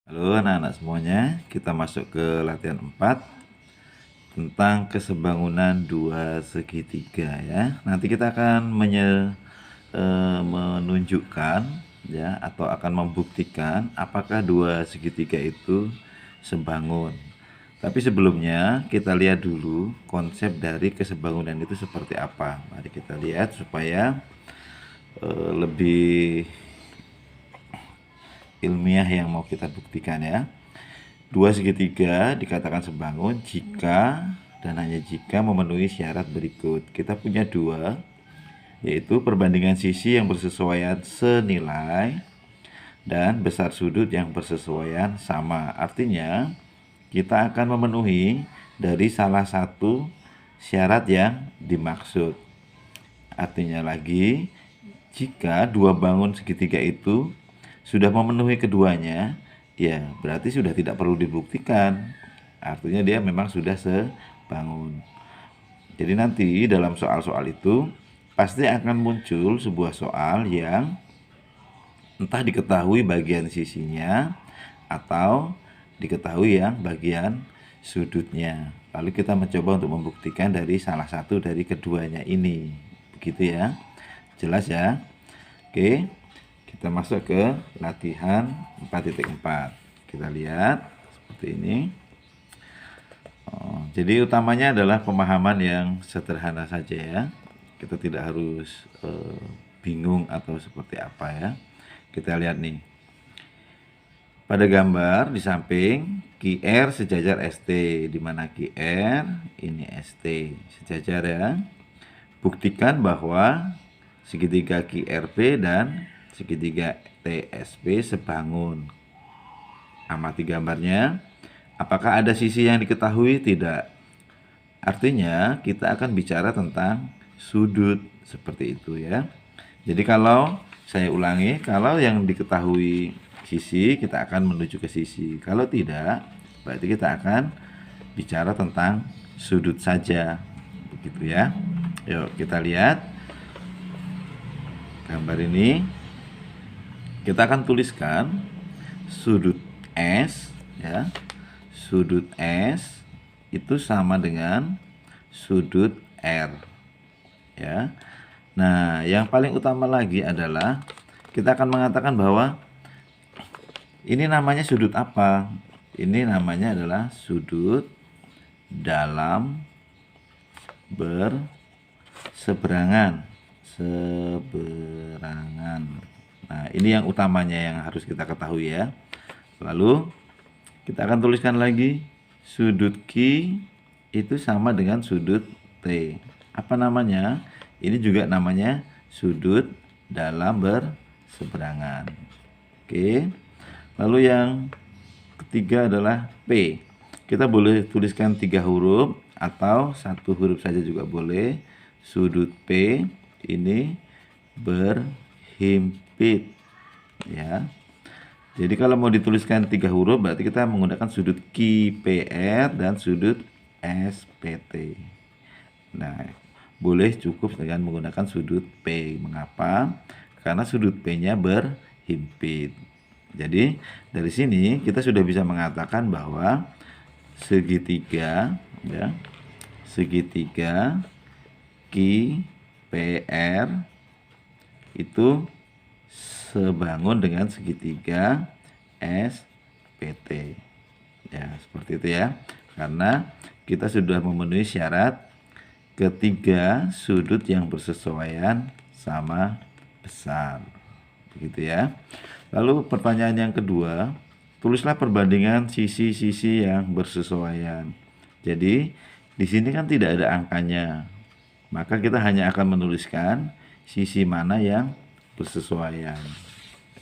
Halo anak-anak semuanya, kita masuk ke latihan 4 tentang kesebangunan dua segitiga ya. Nanti kita akan menunjukkan ya atau akan membuktikan apakah dua segitiga itu sebangun. Tapi sebelumnya kita lihat dulu konsep dari kesebangunan itu seperti apa. Mari kita lihat supaya lebih ilmiah yang mau kita buktikan ya. Dua segitiga dikatakan sebangun jika dan hanya jika memenuhi syarat berikut. Kita punya dua, yaitu perbandingan sisi yang bersesuaian senilai dan besar sudut yang bersesuaian sama. Artinya, kita akan memenuhi dari salah satu syarat yang dimaksud. Artinya lagi, jika dua bangun segitiga itu sudah memenuhi keduanya, ya berarti sudah tidak perlu dibuktikan. Artinya dia memang sudah sebangun. Jadi nanti dalam soal-soal itu pasti akan muncul sebuah soal yang entah diketahui bagian sisinya atau diketahui yang bagian sudutnya. Lalu kita mencoba untuk membuktikan dari salah satu dari keduanya ini. Begitu ya. Jelas ya? Oke. Kita masuk ke latihan 4.4. Kita lihat seperti ini. Jadi utamanya adalah pemahaman yang sederhana saja ya. Kita tidak harus bingung atau seperti apa ya. Kita lihat nih. Pada gambar di samping QR sejajar ST, di mana QR ini ST sejajar ya. Buktikan bahwa segitiga QRP dan segitiga TSP sebangun. Amati gambarnya. Apakah ada sisi yang diketahui? Tidak. Artinya kita akan bicara tentang sudut seperti itu ya. Jadi kalau saya ulangi, kalau yang diketahui sisi, kita akan menuju ke sisi. Kalau tidak, berarti kita akan bicara tentang sudut saja. Begitu ya. Yuk kita lihat gambar ini. Kita akan tuliskan sudut S ya. Sudut S itu sama dengan sudut R ya. Nah, yang paling utama lagi adalah kita akan mengatakan bahwa ini namanya sudut apa? Ini namanya adalah sudut dalam berseberangan. Seberangan. Nah, ini yang utamanya yang harus kita ketahui ya. Lalu kita akan tuliskan lagi sudut Q itu sama dengan sudut T. Apa namanya? Ini juga namanya sudut dalam berseberangan. Oke. Lalu yang ketiga adalah P. Kita boleh tuliskan 3 huruf atau 1 huruf saja juga boleh. Sudut P ini berhimpit ya. Jadi kalau mau dituliskan 3 huruf berarti kita menggunakan sudut QPR dan sudut SPT. Nah, boleh cukup dengan menggunakan sudut P. Mengapa? Karena sudut P-nya berhimpit. Jadi dari sini kita sudah bisa mengatakan bahwa segitiga ya, segitiga QPR itu sebangun dengan segitiga SPT. Ya, seperti itu ya. Karena kita sudah memenuhi syarat ketiga sudut yang bersesuaian sama besar. Begitu ya. Lalu pertanyaan yang kedua, tulislah perbandingan sisi-sisi yang bersesuaian. Jadi, di sini kan tidak ada angkanya. Maka kita hanya akan menuliskan sisi mana yang bersesuaian.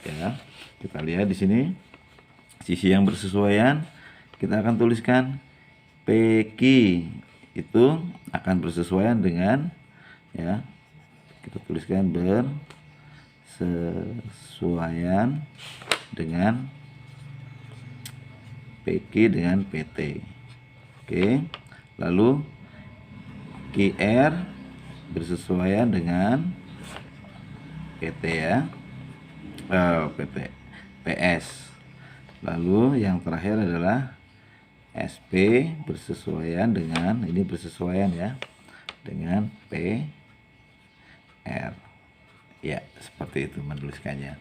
Ya, kita lihat di sini sisi yang bersesuaian kita akan tuliskan PQ itu akan bersesuaian dengan ya, kita tuliskan bersesuaian dengan PQ dengan PT. Oke. Lalu QR bersesuaian dengan PT ya. PT PS. Lalu yang terakhir adalah SP bersesuaian dengan, ini bersesuaian ya, dengan PR. Ya, seperti itu menuliskannya.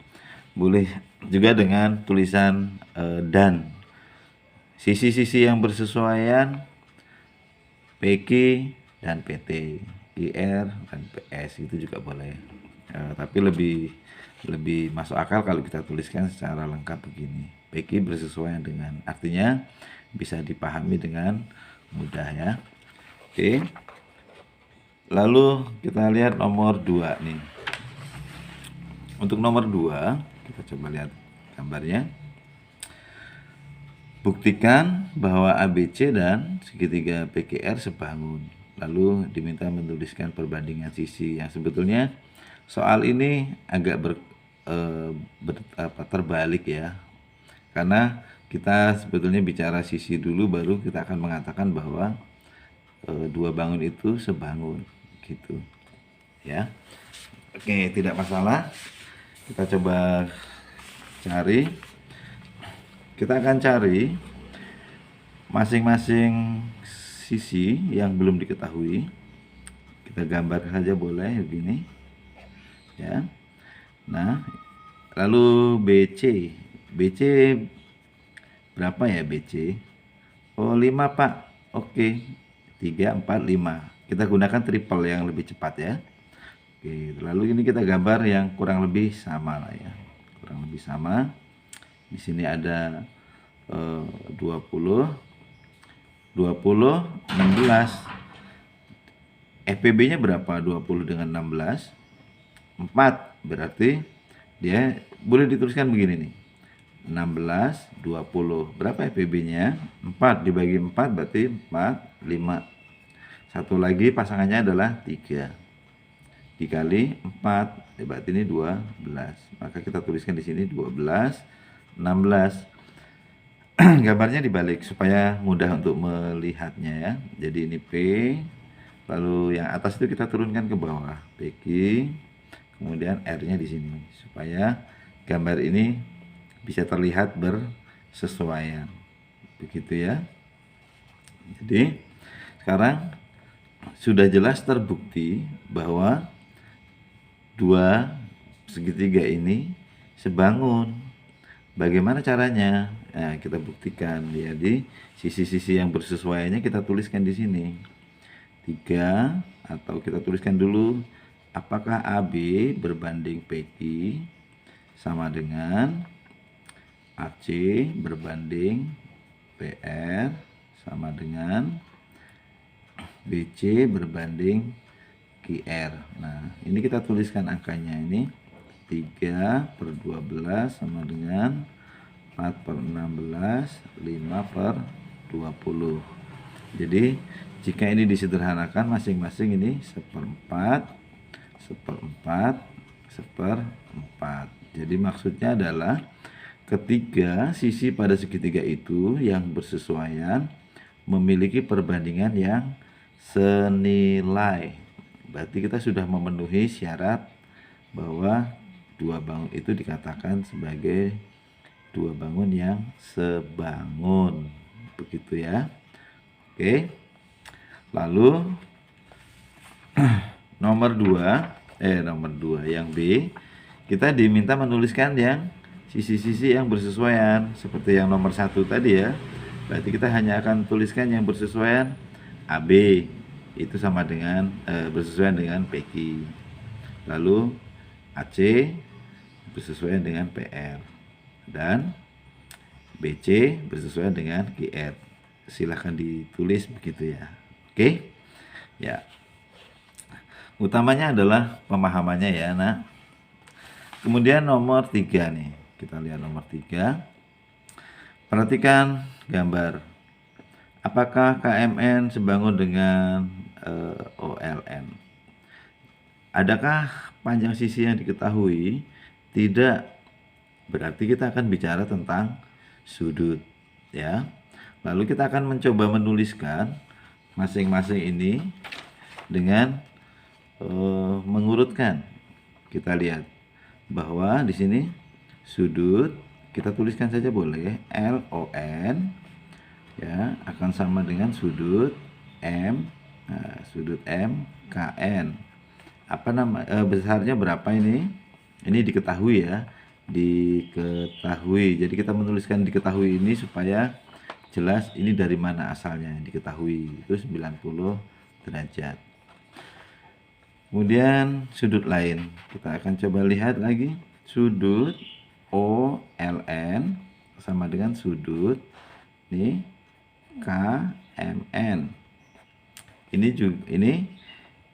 Boleh juga dengan tulisan dan. Sisi-sisi yang bersesuaian PQ dan PT, IR dan PS itu juga boleh. Tapi lebih masuk akal kalau kita tuliskan secara lengkap begini. PQ bersesuaian dengan, artinya bisa dipahami dengan mudah ya. Oke. Lalu kita lihat nomor 2 nih. Untuk nomor 2, kita coba lihat gambarnya. Buktikan bahwa ABC dan segitiga PQR sebangun. Lalu diminta menuliskan perbandingan sisi, yang sebetulnya soal ini agak terbalik ya. Karena kita sebetulnya bicara sisi dulu, baru kita akan mengatakan bahwa dua bangun itu sebangun gitu ya. Oke, tidak masalah. Kita coba cari. Kita akan cari masing-masing sisi yang belum diketahui. Kita gambar saja boleh begini ya. Nah, lalu BC berapa ya BC? Oh, 5 Pak. Oke, 3, 4, 5. Kita gunakan triple yang lebih cepat ya. Oke, lalu ini kita gambar yang kurang lebih sama lah ya. Kurang lebih sama. Di sini ada 20, 16. FPB-nya berapa? 20 dengan 16. 4. Berarti dia boleh dituliskan begini nih. 16, 20. Berapa FPB-nya? 4 dibagi 4 berarti 4, 5. Satu lagi pasangannya adalah 3. Dikali 4, berarti ini 12. Maka kita tuliskan di sini 12, 16. Gambarnya dibalik supaya mudah untuk melihatnya ya. Jadi ini P, lalu yang atas itu kita turunkan ke bawah, PQ, kemudian R-nya di sini supaya gambar ini bisa terlihat bersesuaian. Begitu ya. Jadi sekarang sudah jelas terbukti bahwa dua segitiga ini sebangun. Bagaimana caranya? Nah, kita buktikan. Jadi sisi-sisi yang bersesuaiannya kita tuliskan di sini. 3, atau kita tuliskan dulu apakah AB berbanding PQ sama dengan AC berbanding PR sama dengan BC berbanding QR. Nah, ini kita tuliskan angkanya ini 3/12 sama dengan 4/16, 5/20. Jadi jika ini disederhanakan, masing-masing ini 1/4, 1/4, 1/4. Jadi maksudnya adalah ketiga sisi pada segitiga itu yang bersesuaian memiliki perbandingan yang senilai. Berarti kita sudah memenuhi syarat bahwa dua bangun itu dikatakan sebagai dua bangun yang sebangun. Begitu ya. Oke. Lalu nomor 2 yang B, kita diminta menuliskan yang sisi-sisi yang bersesuaian seperti yang nomor 1 tadi ya. Berarti kita hanya akan tuliskan yang bersesuaian AB itu sama dengan bersesuaian dengan PQ. Lalu AC bersesuaian dengan PR dan BC bersesuaian dengan QR. Silahkan ditulis begitu ya. Oke ya, utamanya adalah pemahamannya ya nak. Kemudian nomor 3 nih, kita lihat nomor 3. Perhatikan gambar. Apakah KMN sebangun dengan OLN? Adakah panjang sisi yang diketahui? Tidak. Berarti kita akan bicara tentang sudut ya. Lalu kita akan mencoba menuliskan masing-masing ini dengan mengurutkan. Kita lihat bahwa di sini sudut kita tuliskan saja boleh, LON ya akan sama dengan sudut M, nah, sudut MKN. Apa nama besarnya berapa ini? Ini diketahui ya, diketahui. Jadi kita menuliskan diketahui ini supaya jelas ini dari mana asalnya, diketahui itu 90 derajat. Kemudian sudut lain, kita akan coba lihat lagi. Sudut OLN sama dengan sudut ini KMN. Ini juga, ini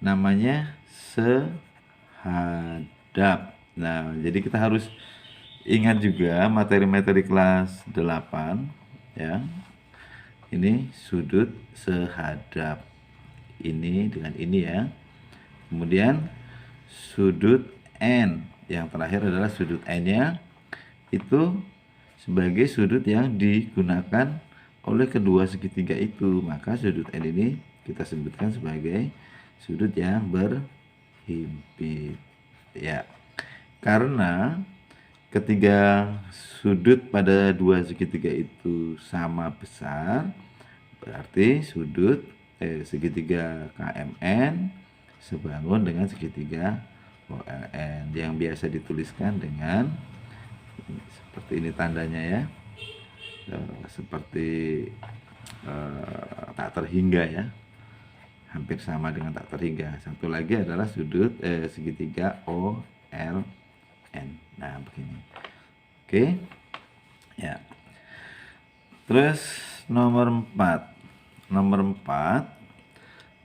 namanya sehadap. Nah, jadi kita harus ingat juga materi-materi kelas 8 ya. Ini sudut sehadap. Ini dengan ini ya. Kemudian sudut N, yang terakhir adalah sudut N-nya itu sebagai sudut yang digunakan oleh kedua segitiga itu, maka sudut N ini kita sebutkan sebagai sudut yang berhimpit ya. Karena ketiga sudut pada dua segitiga itu sama besar, berarti sudut segitiga KMN sebangun dengan segitiga OLN yang biasa dituliskan dengan seperti ini tandanya ya, seperti tak terhingga ya, hampir sama dengan tak terhingga. Satu lagi adalah sudut segitiga OLN. Nah begini, oke ya. Terus nomor 4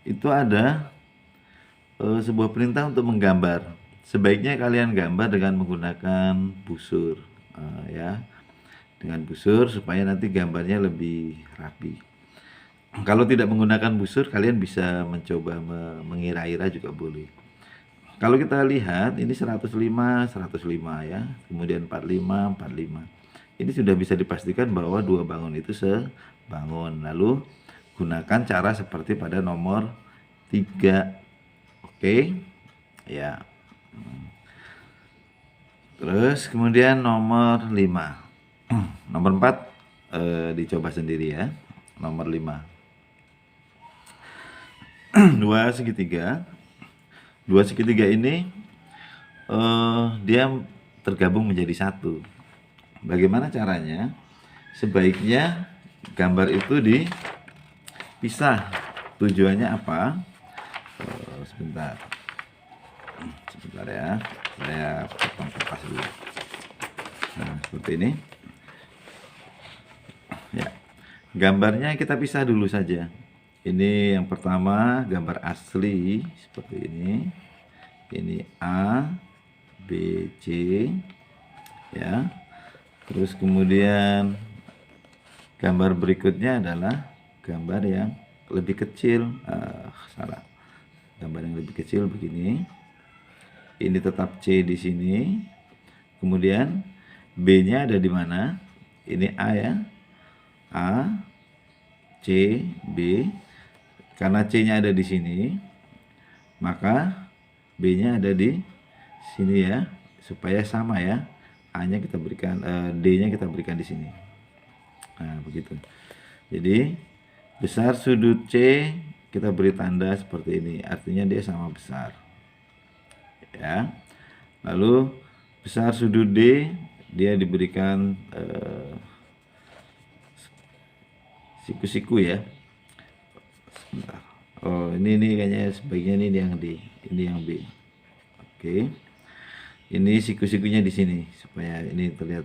itu ada sebuah perintah untuk menggambar. Sebaiknya kalian gambar dengan menggunakan busur ya, dengan busur supaya nanti gambarnya lebih rapi. Kalau tidak menggunakan busur, kalian bisa mencoba mengira-ira juga boleh. Kalau kita lihat ini 105 ya, kemudian 45. Ini sudah bisa dipastikan bahwa dua bangun itu sebangun. Lalu gunakan cara seperti pada nomor 3. Oke. Ya. Terus kemudian nomor 5. Nomor 4 dicoba sendiri ya. Nomor 5. Dua segitiga ini dia tergabung menjadi satu. Bagaimana caranya? Sebaiknya gambar itu dipisah. Tujuannya apa? Sebentar ya, saya potong kertas dulu. Nah seperti ini ya, gambarnya kita pisah dulu saja. Ini yang pertama gambar asli seperti ini A, B, C ya. Terus kemudian gambar berikutnya adalah gambar yang lebih kecil, salah, gambar yang lebih kecil begini. Ini tetap C di sini. Kemudian B-nya ada di mana? Ini A ya, A, C, B. Karena C-nya ada di sini, maka B-nya ada di sini ya, supaya sama ya. A-nya kita berikan, D-nya kita berikan di sini. Nah, begitu. Jadi besar sudut C kita beri tanda seperti ini, artinya dia sama besar. Ya. Lalu besar sudut D dia diberikan siku-siku ya. Sebentar. Oh, ini kayaknya sebagian ini yang D, ini yang B. Oke. Ini siku-sikunya di sini supaya ini terlihat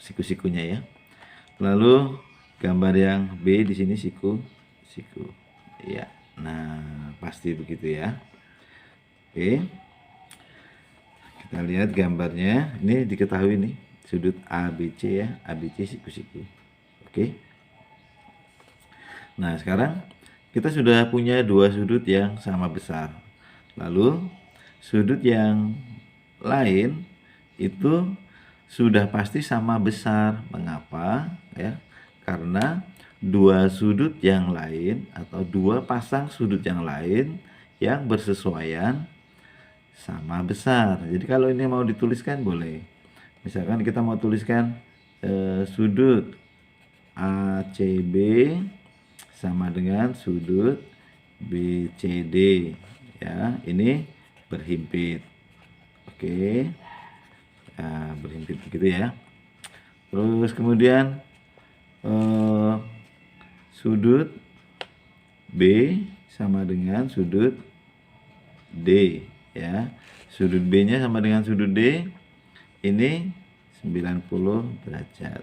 siku-sikunya ya. Lalu gambar yang B di sini siku. Ya. Nah, pasti begitu ya. Oke. Kita lihat gambarnya. Ini diketahui nih, sudut ABC ya, ABC siku-siku. Oke. Nah, sekarang kita sudah punya dua sudut yang sama besar. Lalu sudut yang lain itu sudah pasti sama besar. Mengapa? Ya, karena dua sudut yang lain atau dua pasang sudut yang lain yang bersesuaian sama besar. Jadi kalau ini mau dituliskan boleh. Misalkan kita mau tuliskan sudut ACB sama dengan sudut BCD, ya, ini berhimpit. Oke, berhimpit begitu ya. Terus kemudian sudut B sama dengan sudut D, ya. Sudut B-nya sama dengan sudut D, ini 90 derajat.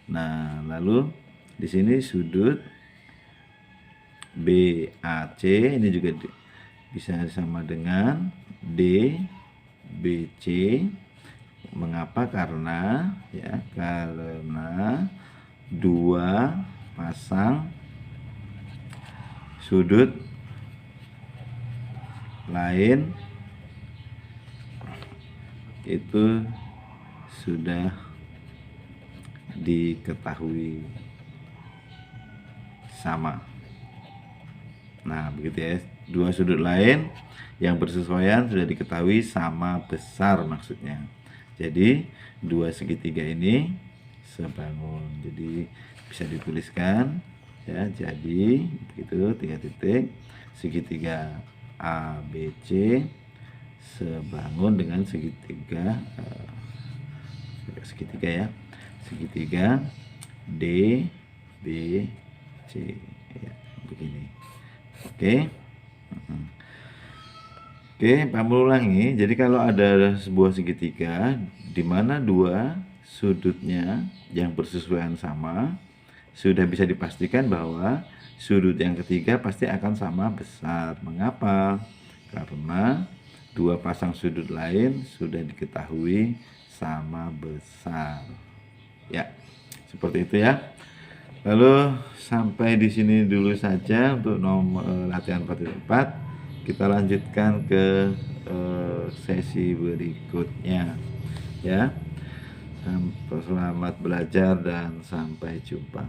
Nah, lalu di sini sudut BAC ini juga bisa sama dengan DBC. Mengapa? Karena dua pasang sudut lain itu sudah diketahui sama. Nah, begitu ya. Dua sudut lain yang bersesuaian sudah diketahui sama besar maksudnya. Jadi dua segitiga ini sebangun. Jadi bisa dituliskan ya. Jadi begitu 3 titik, segitiga ABC sebangun dengan segitiga ya, segitiga DBC ya, begini. Oke. Oke, Pak ulangi. Jadi kalau ada sebuah segitiga di mana dua sudutnya yang bersesuaian sama, sudah bisa dipastikan bahwa sudut yang ketiga pasti akan sama besar. Mengapa? Karena dua pasang sudut lain sudah diketahui sama besar. Ya, seperti itu ya. Lalu sampai di sini dulu saja untuk latihan 4.4. Kita lanjutkan ke sesi berikutnya ya. Selamat belajar dan sampai jumpa.